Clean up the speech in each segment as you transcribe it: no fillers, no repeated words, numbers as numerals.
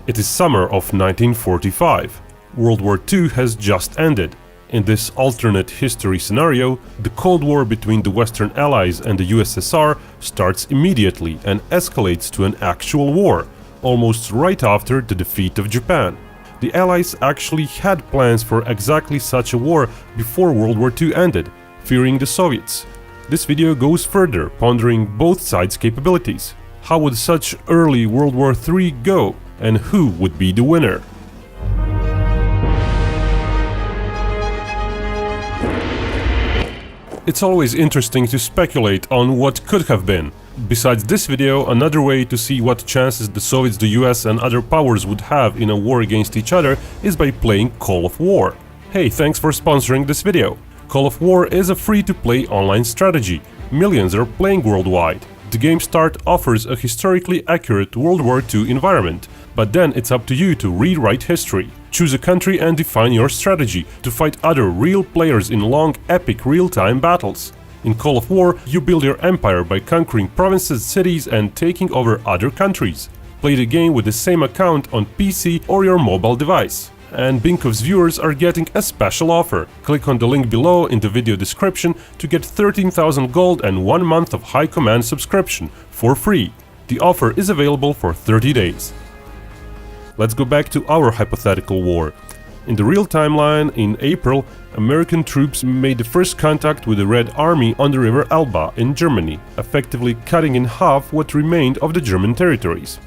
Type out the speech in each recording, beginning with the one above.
It is summer of 1945. World War II has just ended. In this alternate history scenario, the Cold War between the Western Allies and the USSR starts immediately and escalates to an actual war, almost right after the defeat of Japan. The Allies actually had plans for exactly such a war before World War II ended, fearing the Soviets. This video goes further, pondering both sides' capabilities. How would such early World War III go, and who would be the winner? It's always interesting to speculate on what could have been. Besides this video, another way to see what chances the Soviets, the US and other powers would have in a war against each other is by playing Call of War. Hey, thanks for sponsoring this video. Call of War is a free-to-play online strategy. Millions are playing worldwide. The game start offers a historically accurate World War II environment, but then it's up to you to rewrite history. Choose a country and define your strategy to fight other real players in long, epic real-time battles. In Call of War, you build your empire by conquering provinces, cities and taking over other countries. Play the game with the same account on PC or your mobile device. And Binkov's viewers are getting a special offer. Click on the link below in the video description to get 13,000 gold and 1 month of High Command subscription for free. The offer is available for 30 days. Let's go back to our hypothetical war. In the real timeline, in April, American troops made the first contact with the Red Army on the river Elba in Germany, effectively cutting in half what remained of the German territories.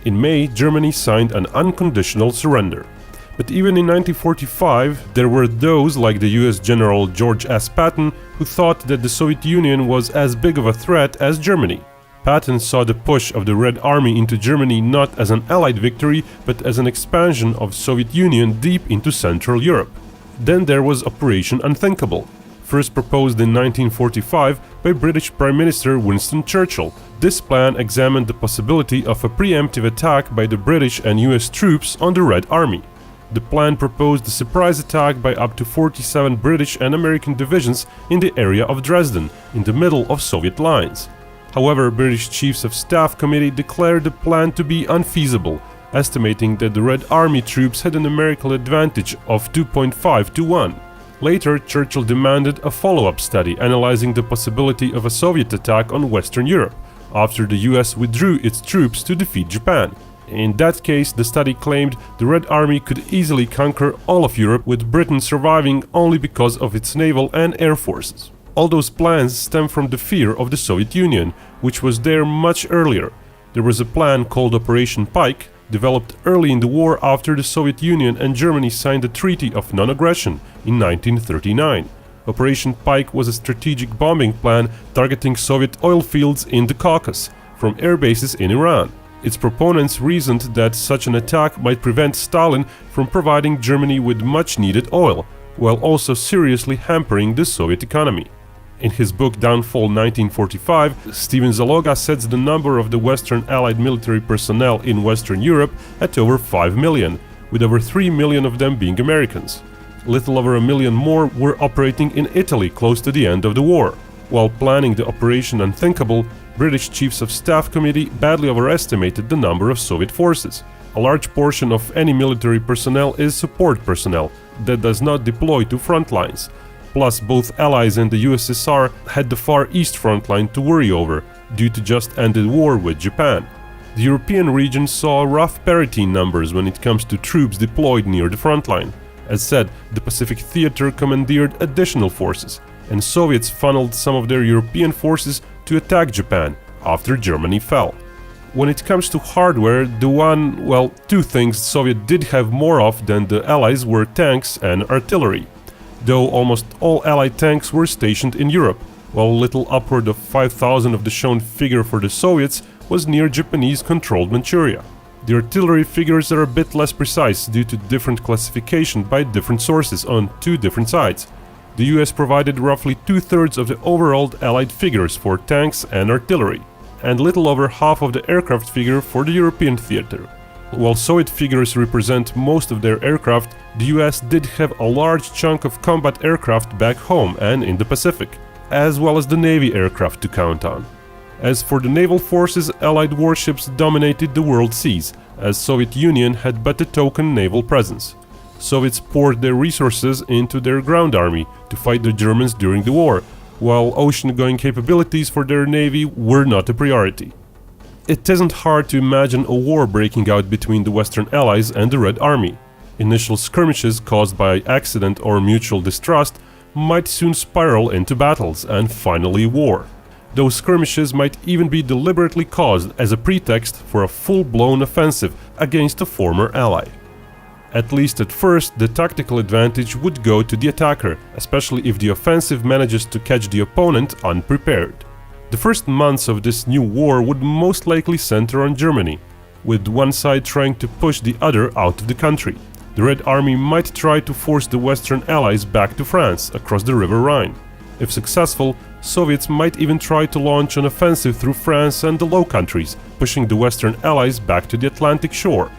In May, Germany signed an unconditional surrender. But even in 1945, there were those like the US General George S. Patton who thought that the Soviet Union was as big of a threat as Germany. Patton saw the push of the Red Army into Germany not as an Allied victory, but as an expansion of Soviet Union deep into Central Europe. Then there was Operation Unthinkable, first proposed in 1945 by British Prime Minister Winston Churchill. This plan examined the possibility of a preemptive attack by the British and US troops on the Red Army. The plan proposed a surprise attack by up to 47 British and American divisions in the area of Dresden, in the middle of Soviet lines. However, British Chiefs of Staff Committee declared the plan to be unfeasible, estimating that the Red Army troops had a numerical advantage of 2.5 to 1. Later, Churchill demanded a follow-up study analyzing the possibility of a Soviet attack on Western Europe, after the US withdrew its troops to defeat Japan. In that case, the study claimed the Red Army could easily conquer all of Europe, with Britain surviving only because of its naval and air forces. All those plans stem from the fear of the Soviet Union, which was there much earlier. There was a plan called Operation Pike, developed early in the war after the Soviet Union and Germany signed the Treaty of Non-Aggression in 1939. Operation Pike was a strategic bombing plan targeting Soviet oil fields in the Caucasus, from air bases in Iran. Its proponents reasoned that such an attack might prevent Stalin from providing Germany with much-needed oil, while also seriously hampering the Soviet economy. In his book Downfall 1945, Steven Zaloga sets the number of the Western Allied military personnel in Western Europe at over 5 million, with over 3 million of them being Americans. Little over a million more were operating in Italy close to the end of the war. While planning the Operation Unthinkable, British Chiefs of Staff Committee badly overestimated the number of Soviet forces. A large portion of any military personnel is support personnel that does not deploy to front lines. Plus, both Allies and the USSR had the Far East front line to worry over, due to just ended war with Japan. The European region saw rough parity in numbers when it comes to troops deployed near the front line. As said, the Pacific Theater commandeered additional forces, and Soviets funneled some of their European forces to attack Japan after Germany fell. When it comes to hardware, two things Soviets did have more of than the Allies were tanks and artillery. Though almost all Allied tanks were stationed in Europe, while a little upward of 5,000 of the shown figure for the Soviets was near Japanese-controlled Manchuria. The artillery figures are a bit less precise due to different classification by different sources on two different sides. The US provided roughly 2/3 of the overall Allied figures for tanks and artillery, and little over half of the aircraft figure for the European theater. While Soviet figures represent most of their aircraft, the US did have a large chunk of combat aircraft back home and in the Pacific, as well as the Navy aircraft to count on. As for the naval forces, Allied warships dominated the world seas, as Soviet Union had but a token naval presence. Soviets poured their resources into their ground army to fight the Germans during the war, while ocean-going capabilities for their navy were not a priority. It isn't hard to imagine a war breaking out between the Western Allies and the Red Army. Initial skirmishes caused by accident or mutual distrust might soon spiral into battles and finally war. Those skirmishes might even be deliberately caused as a pretext for a full-blown offensive against a former ally. At least at first, the tactical advantage would go to the attacker, especially if the offensive manages to catch the opponent unprepared. The first months of this new war would most likely center on Germany, with one side trying to push the other out of the country. The Red Army might try to force the Western Allies back to France across the River Rhine. If successful, Soviets might even try to launch an offensive through France and the Low Countries, pushing the Western Allies back to the Atlantic shore.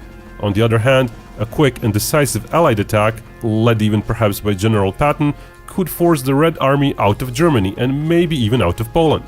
On the other hand, a quick and decisive Allied attack, led even perhaps by General Patton, could force the Red Army out of Germany and maybe even out of Poland.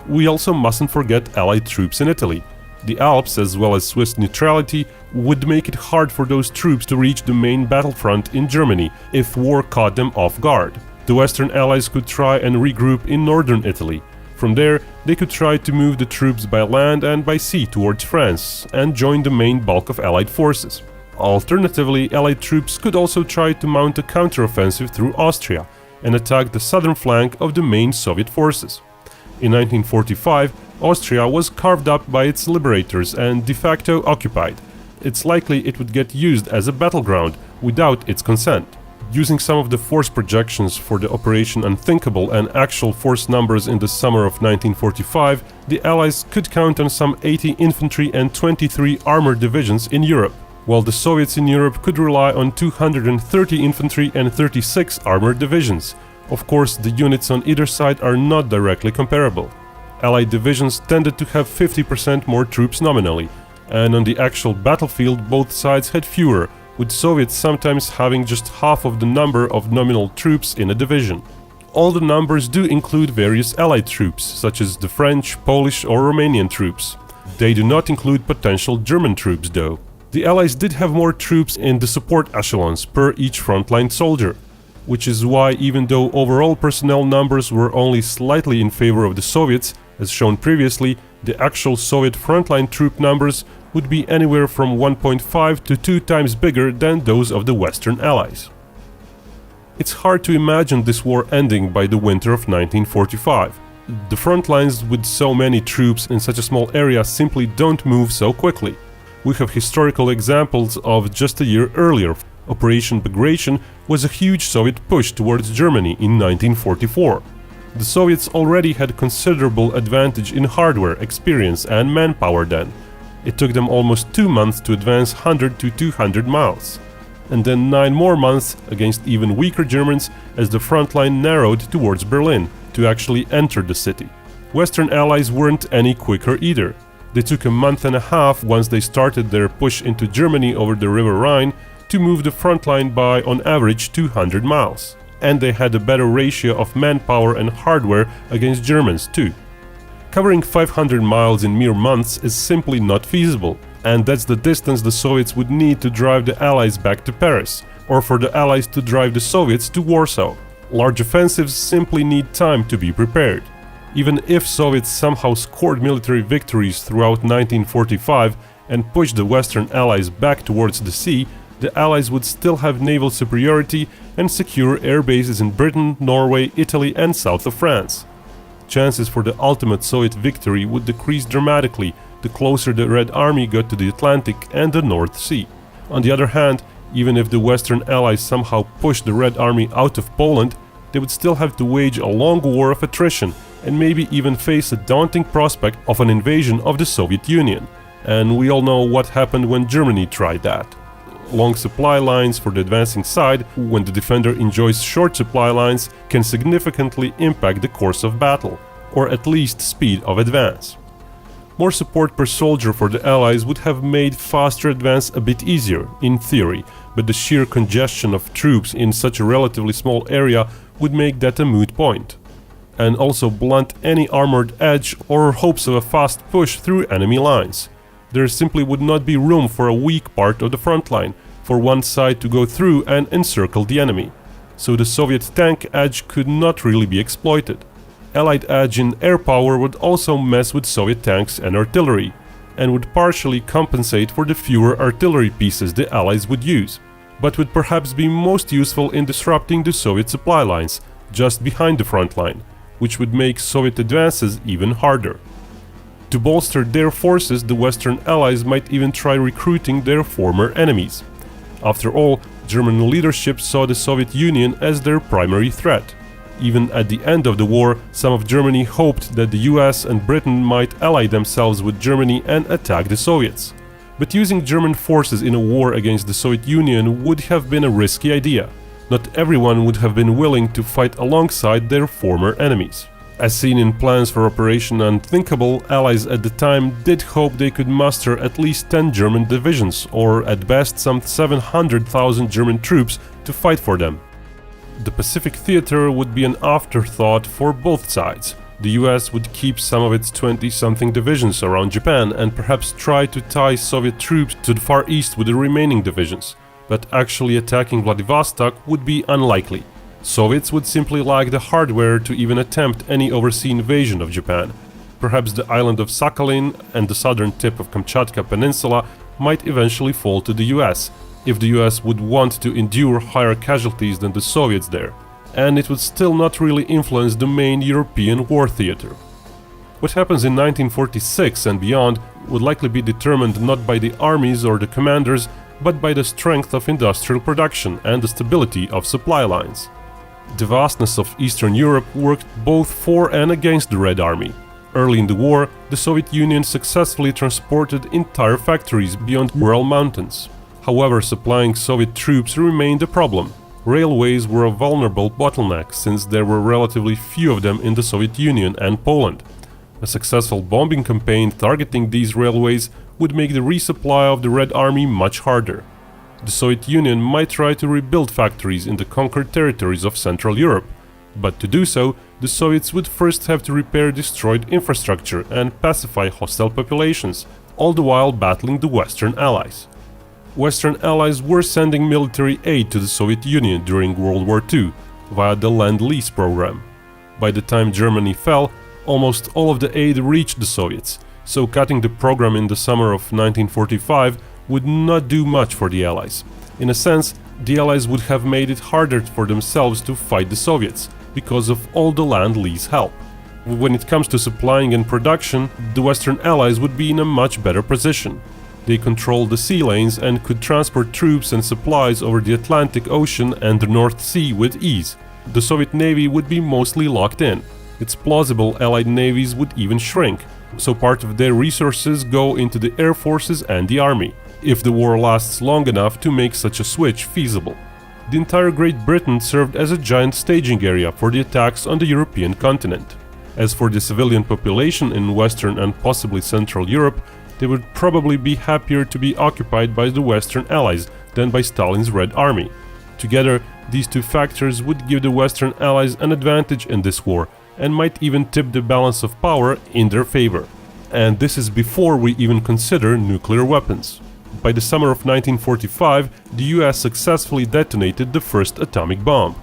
We also mustn't forget Allied troops in Italy. The Alps, as well as Swiss neutrality, would make it hard for those troops to reach the main battlefront in Germany if war caught them off guard. The Western Allies could try and regroup in northern Italy. From there, they could try to move the troops by land and by sea towards France and join the main bulk of Allied forces. Alternatively, Allied troops could also try to mount a counteroffensive through Austria and attack the southern flank of the main Soviet forces. In 1945, Austria was carved up by its liberators and de facto occupied. It's likely it would get used as a battleground without its consent. Using some of the force projections for the Operation Unthinkable and actual force numbers in the summer of 1945, the Allies could count on some 80 infantry and 23 armored divisions in Europe, while the Soviets in Europe could rely on 230 infantry and 36 armored divisions. Of course, the units on either side are not directly comparable. Allied divisions tended to have 50% more troops nominally, and on the actual battlefield both sides had fewer, with Soviets sometimes having just half of the number of nominal troops in a division. All the numbers do include various Allied troops, such as the French, Polish or Romanian troops. They do not include potential German troops though. The Allies did have more troops in the support echelons per each frontline soldier, which is why even though overall personnel numbers were only slightly in favor of the Soviets, as shown previously, the actual Soviet frontline troop numbers would be anywhere from 1.5 to 2 times bigger than those of the Western Allies. It's hard to imagine this war ending by the winter of 1945. The front lines with so many troops in such a small area simply don't move so quickly. We have historical examples of just a year earlier. Operation Bagration was a huge Soviet push towards Germany in 1944. The Soviets already had considerable advantage in hardware, experience and manpower then. It took them almost 2 months to advance 100 to 200 miles, and then 9 more months against even weaker Germans as the front line narrowed towards Berlin to actually enter the city. Western Allies weren't any quicker either. They took a month and a half once they started their push into Germany over the River Rhine to move the front line by on average 200 miles. And they had a better ratio of manpower and hardware against Germans too. Covering 500 miles in mere months is simply not feasible, and that's the distance the Soviets would need to drive the Allies back to Paris, or for the Allies to drive the Soviets to Warsaw. Large offensives simply need time to be prepared. Even if Soviets somehow scored military victories throughout 1945 and pushed the Western Allies back towards the sea, the Allies would still have naval superiority and secure air bases in Britain, Norway, Italy and south of France. Chances for the ultimate Soviet victory would decrease dramatically the closer the Red Army got to the Atlantic and the North Sea. On the other hand, even if the Western Allies somehow pushed the Red Army out of Poland, they would still have to wage a long war of attrition and maybe even face a daunting prospect of an invasion of the Soviet Union. And we all know what happened when Germany tried that. Long supply lines for the advancing side, when the defender enjoys short supply lines, can significantly impact the course of battle, or at least speed of advance. More support per soldier for the Allies would have made faster advance a bit easier, in theory, but the sheer congestion of troops in such a relatively small area would make that a moot point. and also blunt any armored edge or hopes of a fast push through enemy lines. There simply would not be room for a weak part of the front line, for one side to go through and encircle the enemy. So the Soviet tank edge could not really be exploited. Allied edge in air power would also mess with Soviet tanks and artillery, and would partially compensate for the fewer artillery pieces the Allies would use, but would perhaps be most useful in disrupting the Soviet supply lines just behind the front line, which would make Soviet advances even harder. To bolster their forces, the Western Allies might even try recruiting their former enemies. After all, German leadership saw the Soviet Union as their primary threat. Even at the end of the war, some of Germany hoped that the US and Britain might ally themselves with Germany and attack the Soviets. But using German forces in a war against the Soviet Union would have been a risky idea. Not everyone would have been willing to fight alongside their former enemies. As seen in plans for Operation Unthinkable, Allies at the time did hope they could muster at least 10 German divisions, or at best some 700,000 German troops to fight for them. The Pacific Theater would be an afterthought for both sides. The US would keep some of its 20-something divisions around Japan and perhaps try to tie Soviet troops to the Far East with the remaining divisions, but actually attacking Vladivostok would be unlikely. Soviets would simply lack the hardware to even attempt any overseas invasion of Japan. Perhaps the island of Sakhalin and the southern tip of Kamchatka Peninsula might eventually fall to the US, if the US would want to endure higher casualties than the Soviets there, and it would still not really influence the main European war theater. What happens in 1946 and beyond would likely be determined not by the armies or the commanders, but by the strength of industrial production and the stability of supply lines. The vastness of Eastern Europe worked both for and against the Red Army. Early in the war, the Soviet Union successfully transported entire factories beyond Ural Mountains. However, supplying Soviet troops remained a problem. Railways were a vulnerable bottleneck since there were relatively few of them in the Soviet Union and Poland. A successful bombing campaign targeting these railways would make the resupply of the Red Army much harder. The Soviet Union might try to rebuild factories in the conquered territories of Central Europe, but to do so, the Soviets would first have to repair destroyed infrastructure and pacify hostile populations, all the while battling the Western Allies. Western Allies were sending military aid to the Soviet Union during World War II via the Lend-Lease program. By the time Germany fell, almost all of the aid reached the Soviets, so cutting the program in the summer of 1945 would not do much for the Allies. In a sense, the Allies would have made it harder for themselves to fight the Soviets, because of all the Lend-Lease help. When it comes to supplying and production, the Western Allies would be in a much better position. They controlled the sea lanes and could transport troops and supplies over the Atlantic Ocean and the North Sea with ease. The Soviet Navy would be mostly locked in. Its plausible Allied navies would even shrink, so part of their resources go into the air forces and the army, if the war lasts long enough to make such a switch feasible. The entire Great Britain served as a giant staging area for the attacks on the European continent. As for the civilian population in Western and possibly Central Europe, they would probably be happier to be occupied by the Western Allies than by Stalin's Red Army. Together, these two factors would give the Western Allies an advantage in this war and might even tip the balance of power in their favor. And this is before we even consider nuclear weapons. By the summer of 1945, the US successfully detonated the first atomic bomb.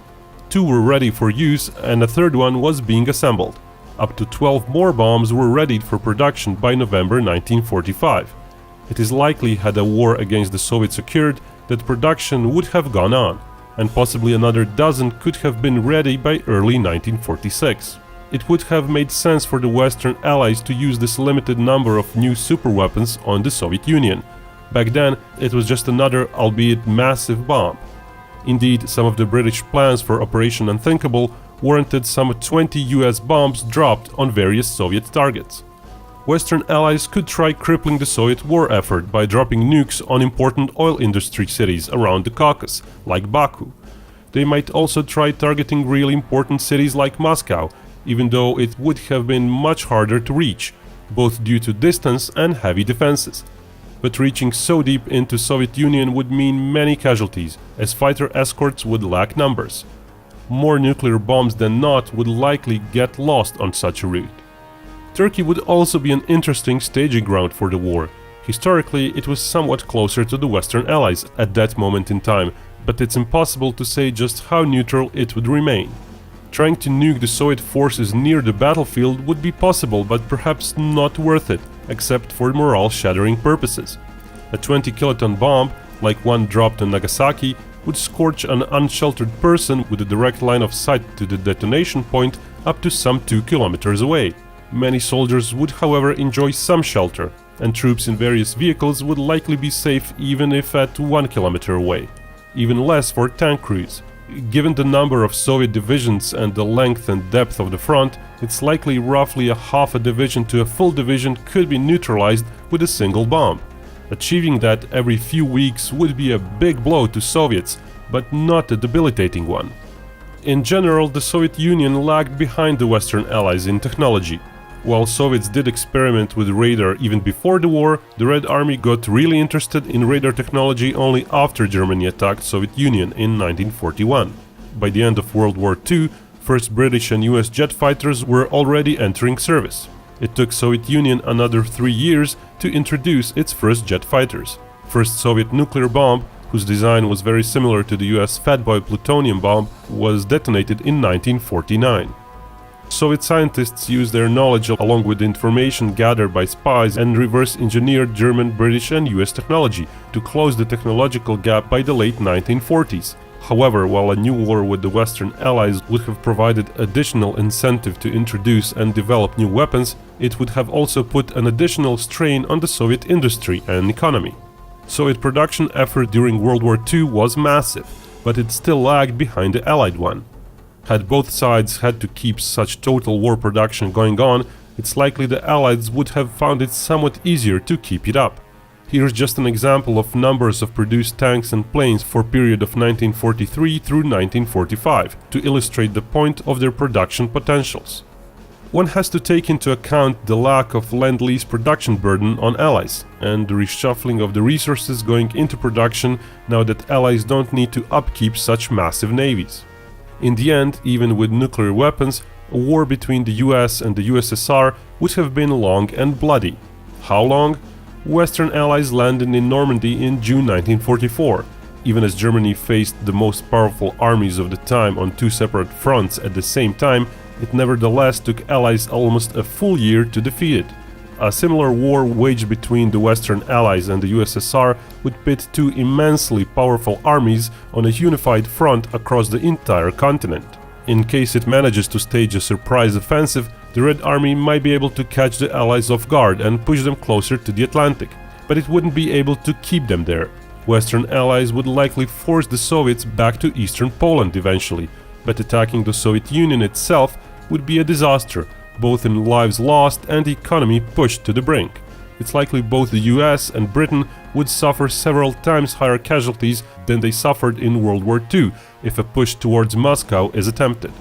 2 were ready for use and a third one was being assembled. Up to 12 more bombs were readied for production by November 1945. It is likely, had a war against the Soviets occurred, that production would have gone on, and possibly another dozen could have been ready by early 1946. It would have made sense for the Western Allies to use this limited number of new superweapons on the Soviet Union. Back then, it was just another, albeit massive, bomb. Indeed, some of the British plans for Operation Unthinkable warranted some 20 US bombs dropped on various Soviet targets. Western Allies could try crippling the Soviet war effort by dropping nukes on important oil industry cities around the Caucasus, like Baku. They might also try targeting really important cities like Moscow, even though it would have been much harder to reach, both due to distance and heavy defenses. But reaching so deep into Soviet Union would mean many casualties, as fighter escorts would lack numbers. more nuclear bombs than not would likely get lost on such a route. Turkey would also be an interesting staging ground for the war. Historically, it was somewhat closer to the Western Allies at that moment in time, but it's impossible to say just how neutral it would remain. Trying to nuke the Soviet forces near the battlefield would be possible, but perhaps not worth it, except for morale-shattering purposes. A 20-kiloton bomb, like one dropped on Nagasaki, would scorch an unsheltered person with a direct line of sight to the detonation point up to some 2 kilometers away. Many soldiers would, however, enjoy some shelter, and troops in various vehicles would likely be safe even if at 1 kilometer away. Even less for tank crews. Given the number of Soviet divisions and the length and depth of the front, it's likely roughly a half a division to a full division could be neutralized with a single bomb. Achieving that every few weeks would be a big blow to Soviets, but not a debilitating one. In general, the Soviet Union lagged behind the Western Allies in technology. While Soviets did experiment with radar even before the war, the Red Army got really interested in radar technology only after Germany attacked Soviet Union in 1941. By the end of World War II, first British and US jet fighters were already entering service. It took Soviet Union another 3 years to introduce its first jet fighters. First Soviet nuclear bomb, whose design was very similar to the US Fatboy plutonium bomb, was detonated in 1949. Soviet scientists used their knowledge along with information gathered by spies and reverse-engineered German, British and US technology to close the technological gap by the late 1940s. However, while a new war with the Western Allies would have provided additional incentive to introduce and develop new weapons, it would have also put an additional strain on the Soviet industry and economy. Soviet production effort during World War II was massive, but it still lagged behind the Allied one. Had both sides had to keep such total war production going on, it's likely the Allies would have found it somewhat easier to keep it up. Here's just an example of numbers of produced tanks and planes for period of 1943 through 1945 to illustrate the point of their production potentials. One has to take into account the lack of Lend-Lease production burden on Allies and the reshuffling of the resources going into production now that Allies don't need to upkeep such massive navies. In the end, even with nuclear weapons, a war between the US and the USSR would have been long and bloody. How long? Western Allies landed in Normandy in June 1944. Even as Germany faced the most powerful armies of the time on 2 separate fronts at the same time, it nevertheless took Allies almost a full year to defeat it. A similar war waged between the Western Allies and the USSR would pit 2 immensely powerful armies on a unified front across the entire continent. In case it manages to stage a surprise offensive, the Red Army might be able to catch the Allies off guard and push them closer to the Atlantic, but it wouldn't be able to keep them there. Western Allies would likely force the Soviets back to eastern Poland eventually, but attacking the Soviet Union itself would be a disaster, both in lives lost and economy pushed to the brink. It's likely both the US and Britain would suffer several times higher casualties than they suffered in World War II if a push towards Moscow is attempted.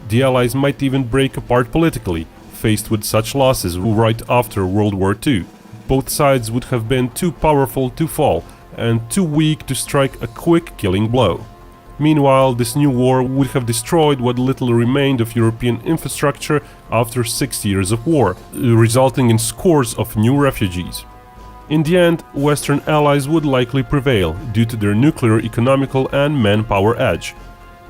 The Allies might even break apart politically, faced with such losses right after World War II. Both sides would have been too powerful to fall and too weak to strike a quick killing blow. Meanwhile, this new war would have destroyed what little remained of European infrastructure after 6 years of war, resulting in scores of new refugees. In the end, Western Allies would likely prevail due to their nuclear, economical and manpower edge.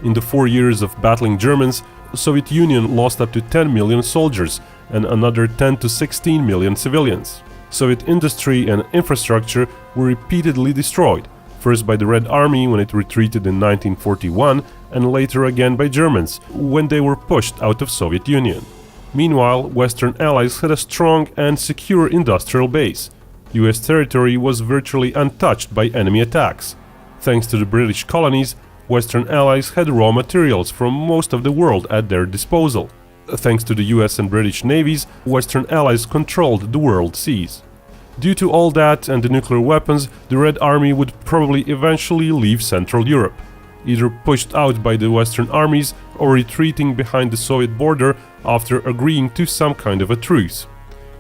In the 4 years of battling Germans, the Soviet Union lost up to 10 million soldiers and another 10 to 16 million civilians. Soviet industry and infrastructure were repeatedly destroyed, first by the Red Army when it retreated in 1941 and later again by Germans when they were pushed out of Soviet Union. Meanwhile, Western Allies had a strong and secure industrial base. US territory was virtually untouched by enemy attacks. Thanks to the British colonies, Western Allies had raw materials from most of the world at their disposal. Thanks to the US and British navies, Western Allies controlled the world seas. Due to all that and the nuclear weapons, the Red Army would probably eventually leave Central Europe, either pushed out by the Western armies or retreating behind the Soviet border after agreeing to some kind of a truce.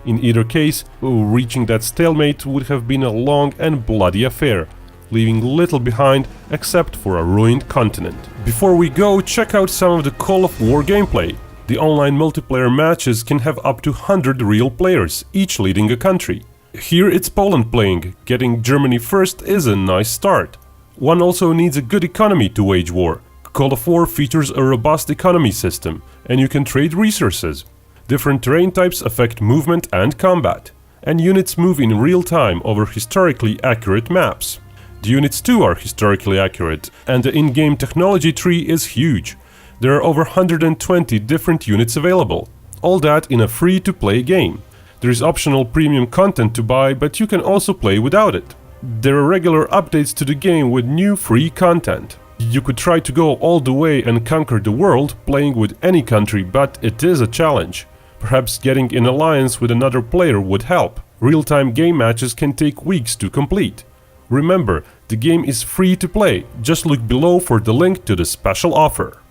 In either case, reaching that stalemate would have been a long and bloody affair, leaving little behind except for a ruined continent. Before we go, check out some of the Call of War gameplay. The online multiplayer matches can have up to 100 real players, each leading a country. Here it's Poland playing, getting Germany first is a nice start. One also needs a good economy to wage war. Call of War features a robust economy system, and you can trade resources. Different terrain types affect movement and combat, and units move in real time over historically accurate maps. The units too are historically accurate, and the in-game technology tree is huge. There are over 120 different units available, all that in a free-to-play game. There is optional premium content to buy, but you can also play without it. There are regular updates to the game with new free content. You could try to go all the way and conquer the world playing with any country, but it is a challenge. Perhaps getting in alliance with another player would help. Real-time game matches can take weeks to complete. Remember, the game is free to play, just look below for the link to the special offer.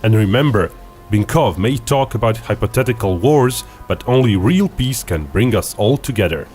And remember, Binkov may talk about hypothetical wars, but only real peace can bring us all together.